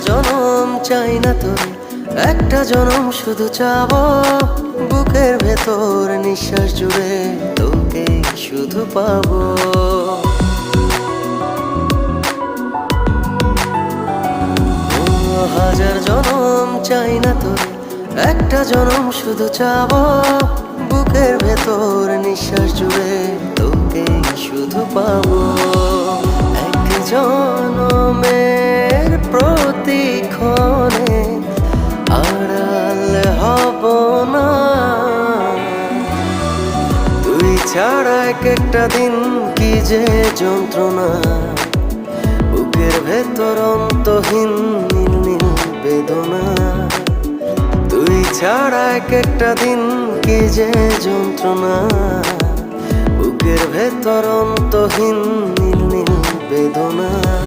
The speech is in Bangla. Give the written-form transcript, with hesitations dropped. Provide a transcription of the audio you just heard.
জনম চাই না তোরে, একটা জনম শুধু চাবো। বুকের ভেতর নিঃশ্বাস জুড়ে তোকে শুধু পাবো। হাজার জনম চাই না তোরে, একটা জনম শুধু চাবো। বুকের ভেতর নিঃশ্বাস জুড়ে তোকে শুধু পাবো। এক জনমের প্রতিক্ষণে আড়াল হব না, তুই ছাড়া এক একটা দিন কি যে যন্ত্রণা। বুকের ভেতর অন্তহীন নীল নীল বেদনা, তুই ছাড়া এক একটা দিন কি যে যন্ত্রণা। বুকের ভেতর অন্তহীন নীল নীল বেদনা।